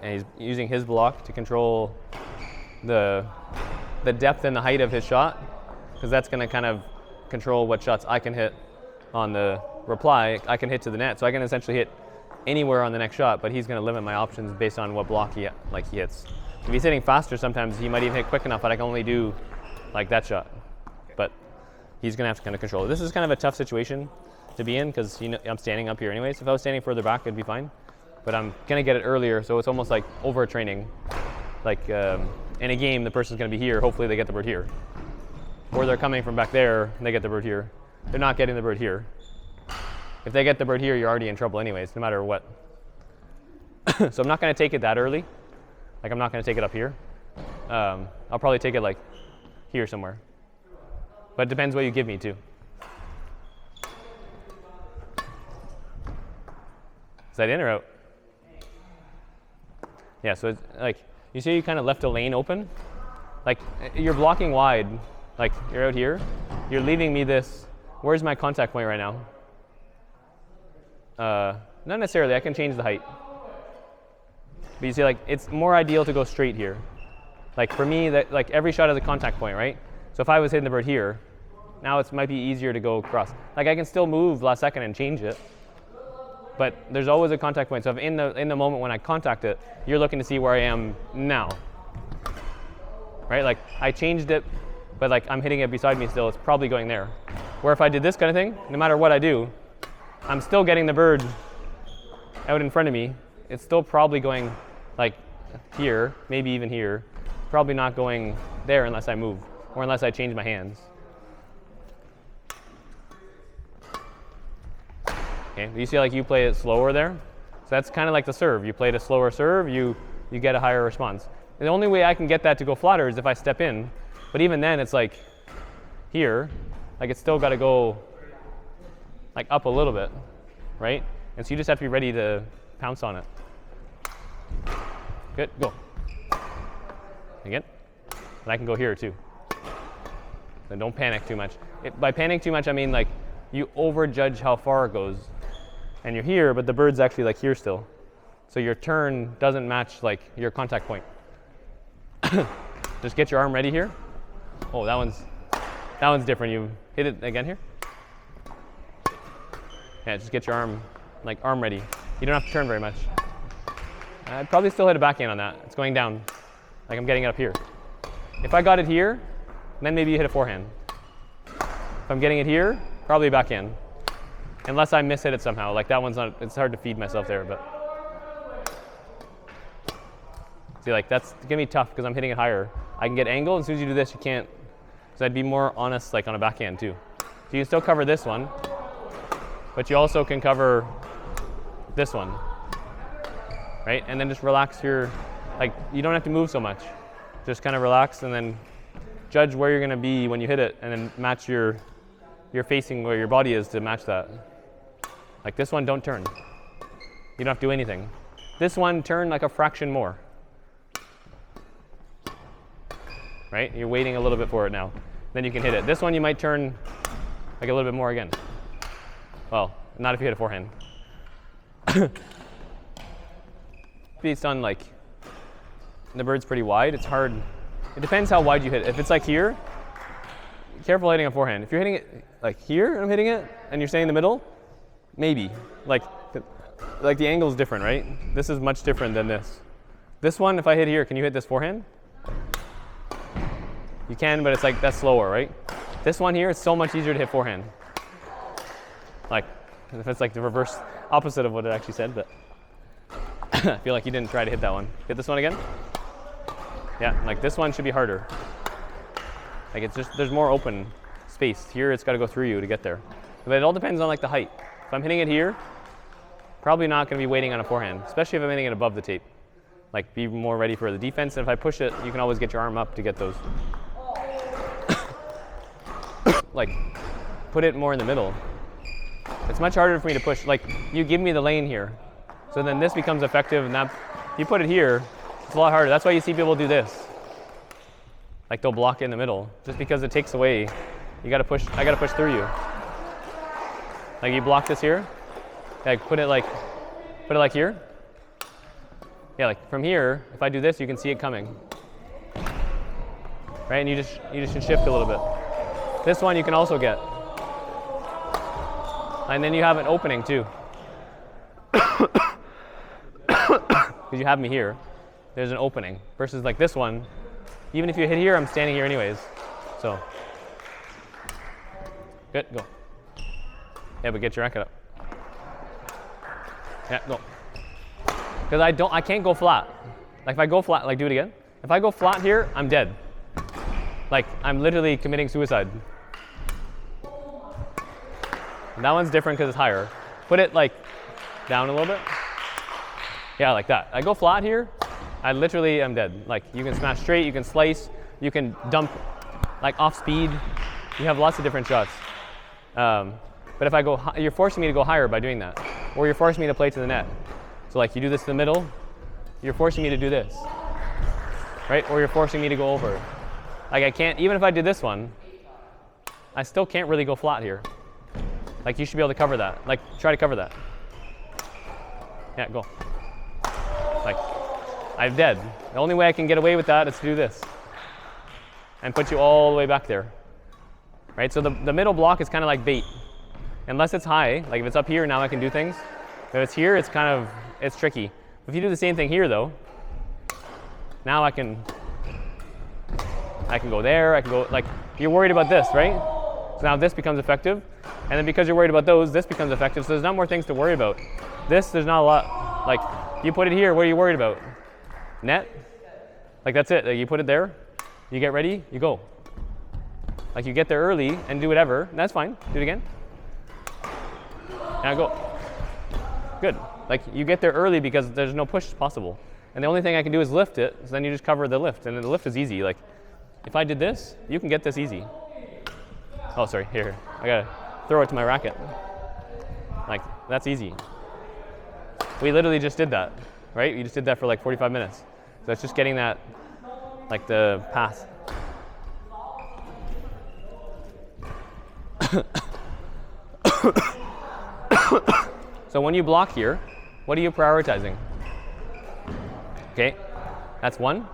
and he's using his block to control the depth and the height of his shot, because that's going to kind of control what shots I can hit on the reply. I can hit to the net, so I can essentially hit anywhere on the next shot, but he's going to limit my options based on what block he hits. If he's hitting faster, sometimes he might even hit quick enough that I can only do like that shot. But he's going to have to kind of control it. This is kind of a tough situation to be in because I'm standing up here anyways. If I was standing further back, it'd be fine. But I'm going to get it earlier, so it's almost like overtraining. Like in a game, the person's going to be here. Hopefully they get the bird here. Or they're coming from back there, and they get the bird here. They're not getting the bird here. If they get the bird here, you're already in trouble anyways, no matter what. So I'm not going to take it that early. Like I'm not going to take it up here. I'll probably take it like here somewhere. But it depends what you give me too. Is that in or out? Yeah, so it's like, you see you kind of left a lane open? Like you're blocking wide, like you're out here. You're leaving me this, where's my contact point right now? Not necessarily, I can change the height. But you see, like, it's more ideal to go straight here. Like for me, that like every shot has a contact point, right? So if I was hitting the bird here, now it might be easier to go across. Like I can still move last second and change it, but there's always a contact point. So if in the moment when I contact it, you're looking to see where I am now, right? Like I changed it, but like I'm hitting it beside me still, it's probably going there. Where if I did this kind of thing, no matter what I do, I'm still getting the bird out in front of me. It's still probably going like here, maybe even here. Probably not going there unless I move or unless I change my hands. Okay, you see like you play it slower there. So that's kind of like the serve. You play a slower serve, you get a higher response. And the only way I can get that to go flatter is if I step in. But even then it's like here, like it's still got to go like up a little bit, right? And so you just have to be ready to pounce on it. Good, go. Again. And I can go here too. So don't panic too much. By panic too much, I mean like you overjudge how far it goes. And you're here, but the bird's actually like here still. So your turn doesn't match like your contact point. Just get your arm ready here. Oh, that one's different. You hit it again here. Yeah, just get your arm ready. You don't have to turn very much. I'd probably still hit a backhand on that. It's going down. Like I'm getting it up here. If I got it here, then maybe you hit a forehand. If I'm getting it here, probably a backhand. Unless I miss-hit it somehow. Like that one's not, it's hard to feed myself there, but. See, like that's gonna be tough because I'm hitting it higher. I can get angle, and as soon as you do this, you can't. So I'd be more honest like on a backhand too. So you can still cover this one, but you also can cover this one, right? And then just relax your, like you don't have to move so much. Just kind of relax and then judge where you're gonna be when you hit it and then match your facing where your body is to match that. Like this one, don't turn. You don't have to do anything. This one, turn like a fraction more. Right? You're waiting a little bit for it now. Then you can hit it. This one you might turn like a little bit more again. Well, not if you hit a forehand. Based on like, the bird's pretty wide, it's hard. It depends how wide you hit it. If it's like here, careful hitting a forehand. If you're hitting it like here and I'm hitting it, and you're staying in the middle, maybe. Like the angle's different, right? This is much different than this. This one, if I hit here, can you hit this forehand? You can, but it's like, that's slower, right? This one here, it's so much easier to hit forehand. Like, if it's like the reverse opposite of what it actually said, but I feel like you didn't try to hit that one. Hit this one again? Yeah, like this one should be harder. Like it's just, there's more open space. Here it's gotta go through you to get there. But it all depends on like the height. If I'm hitting it here, probably not gonna be waiting on a forehand, especially if I'm hitting it above the tape. Like be more ready for the defense, and if I push it, you can always get your arm up to get those. Like, put it more in the middle. It's much harder for me to push. Like, you give me the lane here. So then this becomes effective, and that, if you put it here, it's a lot harder. That's why you see people do this. Like, they'll block it in the middle, just because it takes away. You gotta push, I gotta push through you. Like, you block this here, like, put it like here. Yeah, like from here, if I do this, you can see it coming. Right, and you just should shift a little bit. This one you can also get. And then you have an opening too. Because you have me here, there's an opening. Versus like this one, even if you hit here, I'm standing here anyways. So, good, go. Yeah, but get your racket up. Yeah, go. Because I can't go flat. Like if I go flat, like do it again. If I go flat here, I'm dead. Like I'm literally committing suicide. And that one's different because it's higher. Put it like down a little bit. Yeah, like that. I go flat here, I literally am dead. Like you can smash straight, you can slice, you can dump like off speed. You have lots of different shots. But if I go, you're forcing me to go higher by doing that. Or you're forcing me to play to the net. So like you do this in the middle, you're forcing me to do this. Right? Or you're forcing me to go over. Like I can't, even if I did this one, I still can't really go flat here. Like you should be able to cover that. Like try to cover that. Yeah, go. Like I'm dead. The only way I can get away with that is to do this. And put you all the way back there. Right? So the middle block is kind of like bait. Unless it's high, like if it's up here, now I can do things. If it's here, it's kind of, it's tricky. If you do the same thing here though, now I can go there, I can go, like, you're worried about this, right? So now this becomes effective. And then because you're worried about those, this becomes effective. So there's not more things to worry about. This, there's not a lot. Like, you put it here, what are you worried about? Net? Like that's it, like, you put it there, you get ready, you go. Like you get there early and do whatever, that's fine, do it again. And I go. Good. Like you get there early because there's no push possible. And the only thing I can do is lift it, so then you just cover the lift. And then the lift is easy. Like if I did this, you can get this easy. Oh, sorry, here. I gotta throw it to my racket. Like that's easy. We literally just did that, right? We just did that for like 45 minutes. So it's just getting that, like the path. So when you block here, what are you prioritizing? Okay, that's 1,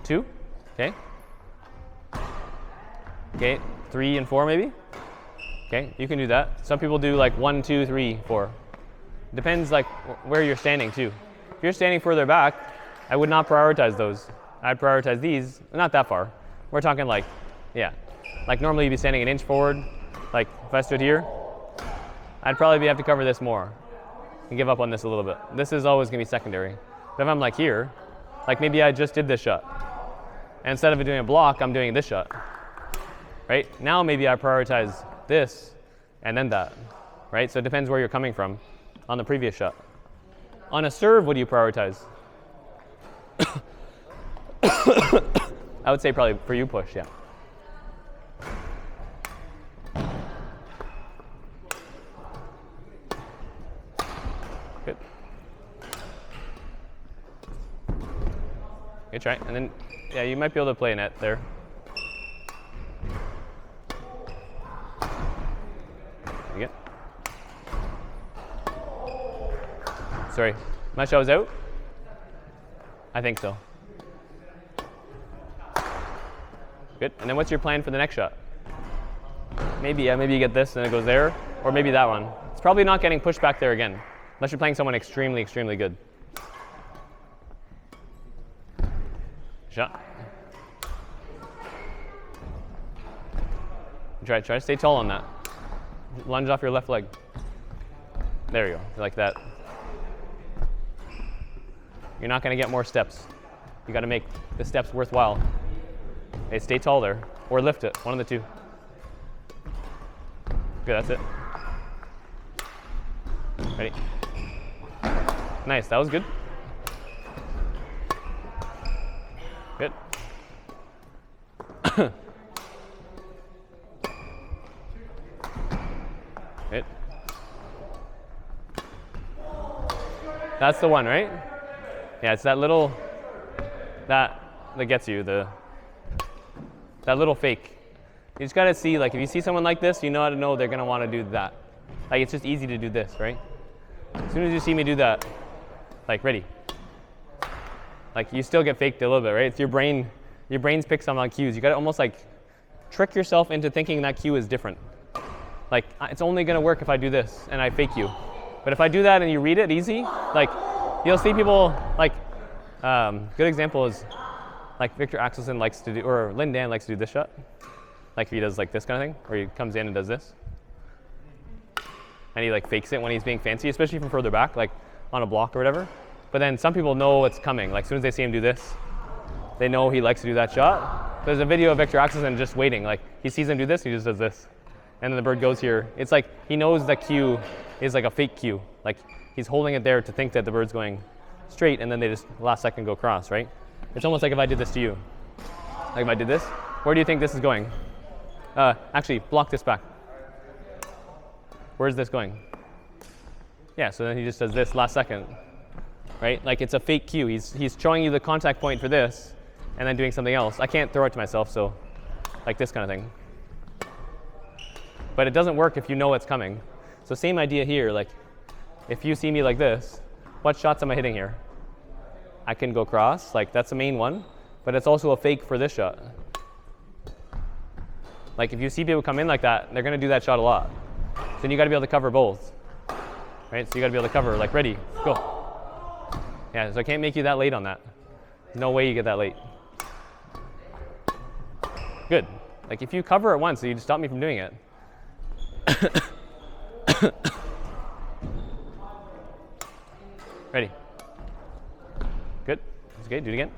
2, okay. Okay, 3 and 4 maybe. Okay, you can do that. Some people do like 1, 2, 3, 4. Depends like where you're standing too. If you're standing further back, I would not prioritize those. I'd prioritize these, not that far. We're talking like, yeah, like normally you'd be standing an inch forward. Like if I stood here, I'd probably have to cover this more and give up on this a little bit. This is always gonna be secondary. But if I'm like here, like maybe I just did this shot. And instead of doing a block, I'm doing this shot. Right? Now maybe I prioritize this and then that. Right? So it depends where you're coming from on the previous shot. On a serve, what do you prioritize? I would say probably for you push, yeah. Good. Good try. And then, yeah, you might be able to play a net there. You get? Sorry, my shot was out? I think so. Good. And then what's your plan for the next shot? Maybe, yeah, maybe you get this and it goes there, or maybe that one. It's probably not getting pushed back there again, unless you're playing someone extremely, extremely good. Shot. Try to stay tall on that. Lunge off your left leg. There you go, like that. You're not going to get more steps. You got to make the steps worthwhile. Hey, stay tall there, or lift it, one of the two. Good, that's it. Ready? Nice, that was good. Good. Good. That's the one, right? Yeah, it's that little, that gets you, that little fake. You just gotta see, like if you see someone like this, you know how to know they're gonna wanna do that. Like it's just easy to do this, right? As soon as you see me do that, like ready, Like you still get faked a little bit, right? It's your brain's picks up on cues. You got to almost like trick yourself into thinking that cue is different. Like it's only going to work if I do this and I fake you. But if I do that and you read it easy, like you'll see people like, good example is like Victor Axelsen likes to do, or Lin Dan likes to do this shot. Like he does like this kind of thing, where he comes in and does this. And he like fakes it when he's being fancy, especially from further back, like on a block or whatever. But then some people know it's coming. Like as soon as they see him do this, they know he likes to do that shot. There's a video of Victor Axelsen just waiting. Like he sees him do this, he just does this. And then the bird goes here. It's like he knows that cue is like a fake cue. Like he's holding it there to think that the bird's going straight, and then they just last second go cross, right? It's almost like if I did this to you. Like if I did this, where do you think this is going? Actually, block this back. Where's this going? Yeah, so then he just does this last second, right? Like it's a fake cue. He's showing you the contact point for this, and then doing something else. I can't throw it to myself, so like this kind of thing. But it doesn't work if you know it's coming. So same idea here. Like if you see me like this, what shots am I hitting here? I can go cross, like that's the main one, but it's also a fake for this shot. Like if you see people come in like that, they're gonna do that shot a lot. So then you gotta be able to cover both, right? So you gotta be able to cover, like ready, go. Yeah, so I can't make you that late on that. No way you get that late. Good. Like if you cover it once, so you just stop me from doing it. Ready. Good. That's okay. Do it again.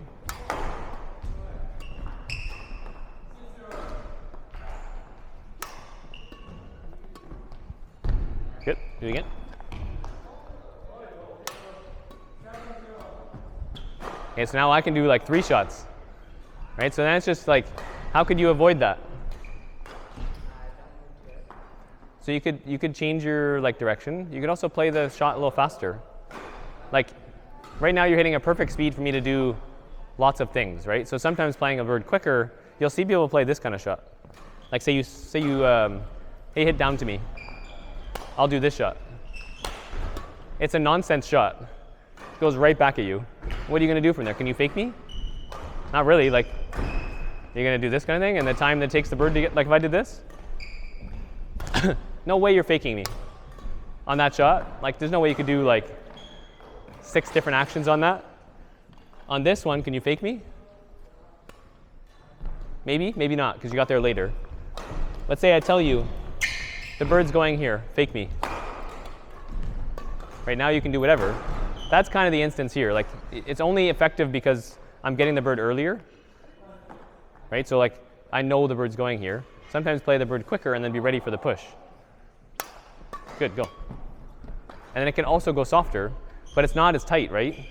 Good. Do it again. Okay, so now I can do like 3 shots. Right? So then it's just like, how could you avoid that? So you could change your like direction. You could also play the shot a little faster. Like right now you're hitting a perfect speed for me to do lots of things, right? So sometimes playing a bird quicker, you'll see people play this kind of shot. Like say you hey, hit down to me. I'll do this shot. It's a nonsense shot. It goes right back at you. What are you going to do from there? Can you fake me? Not really. Like you're going to do this kind of thing, and the time that it takes the bird to get, like if I did this, no way you're faking me on that shot. Like there's no way you could do like 6 different actions on that. On this one, can you fake me? Maybe, maybe not, because you got there later. Let's say I tell you, the bird's going here, fake me. Right now you can do whatever. That's kind of the instance here. Like it's only effective because I'm getting the bird earlier. Right, so like I know the bird's going here. Sometimes play the bird quicker and then be ready for the push. Good, go. And then it can also go softer, but it's not as tight, right?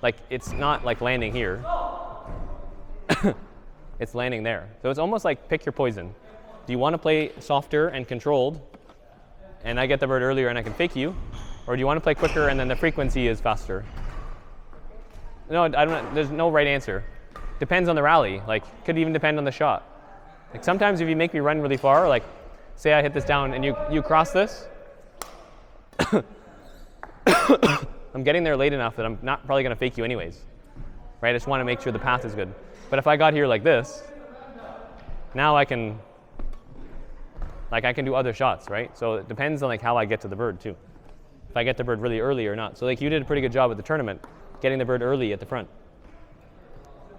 Like it's not like landing here. It's landing there. So it's almost like pick your poison. Do you want to play softer and controlled, and I get the bird earlier and I can fake you? Or do you want to play quicker and then the frequency is faster? No, I don't. There's no right answer. Depends on the rally. Like could even depend on the shot. Like sometimes if you make me run really far, like say I hit this down and you cross this, I'm getting there late enough that I'm not probably going to fake you anyways, right? I just want to make sure the path is good. But if I got here like this, now I can do other shots, right? So it depends on like how I get to the bird too. If I get the bird really early or not. So like you did a pretty good job at the tournament, getting the bird early at the front,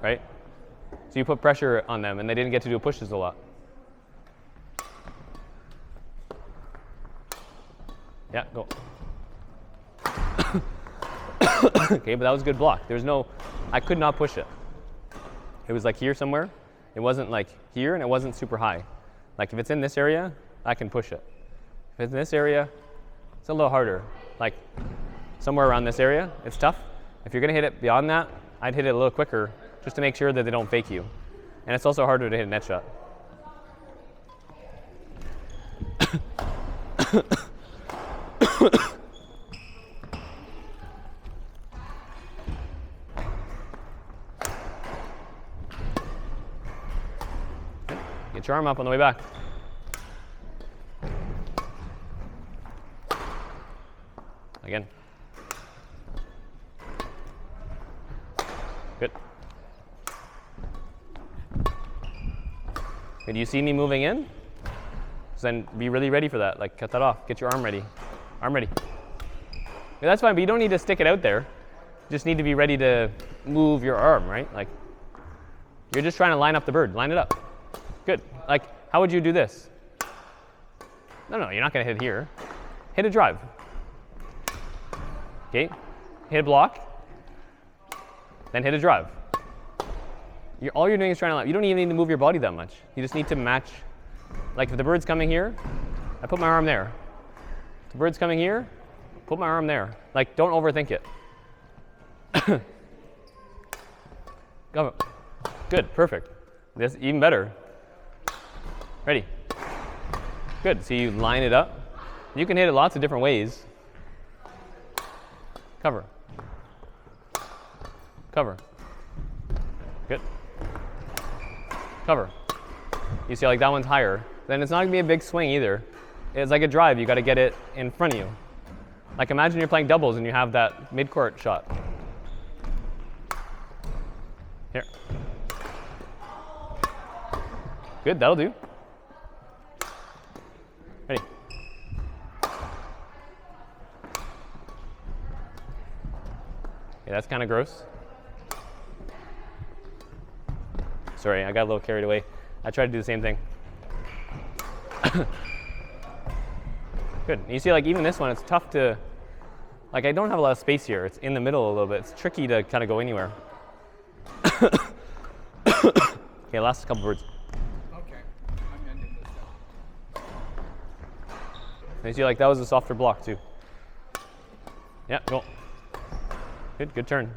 right? So you put pressure on them and they didn't get to do pushes a lot. Yeah, go. Okay, but that was a good block. There's no, I could not push it. It was like here somewhere. It wasn't like here and it wasn't super high. Like if it's in this area, I can push it. If it's in this area, it's a little harder. Like somewhere around this area, it's tough. If you're gonna hit it beyond that, I'd hit it a little quicker just to make sure that they don't fake you. And it's also harder to hit a net shot. Get your arm up on the way back. Again. Good. Okay, do you see me moving in? So then be really ready for that. Like, cut that off. Get your arm ready. Arm ready. Yeah, that's fine, but you don't need to stick it out there. You just need to be ready to move your arm, right? Like, you're just trying to line up the bird. Line it up. Good. Like, how would you do this? No, you're not going to hit here. Hit a drive. Okay. Hit a block. Then hit a drive. All you're doing is trying to line up. You don't even need to move your body that much. You just need to match. Like, if the bird's coming here, I put my arm there. If the bird's coming here, put my arm there. Like, don't overthink it. Go. Good, perfect. That's even better. Ready. Good, so you line it up. You can hit it lots of different ways. Cover. Cover. Good. Cover. You see, like, that one's higher. Then it's not going to be a big swing either. It's like a drive. You got to get it in front of you. Like, imagine you're playing doubles and you have that mid-court shot. Here. Good, that'll do. Ready. Okay, that's kind of gross. Sorry, I got a little carried away. I tried to do the same thing. Good. And you see, like, even this one, it's tough to, like, I don't have a lot of space here. It's in the middle a little bit. It's tricky to kind of go anywhere. Okay, last couple birds. Okay, I'm ending this up. And you see, like, that was a softer block too. Yeah, go. Good turn.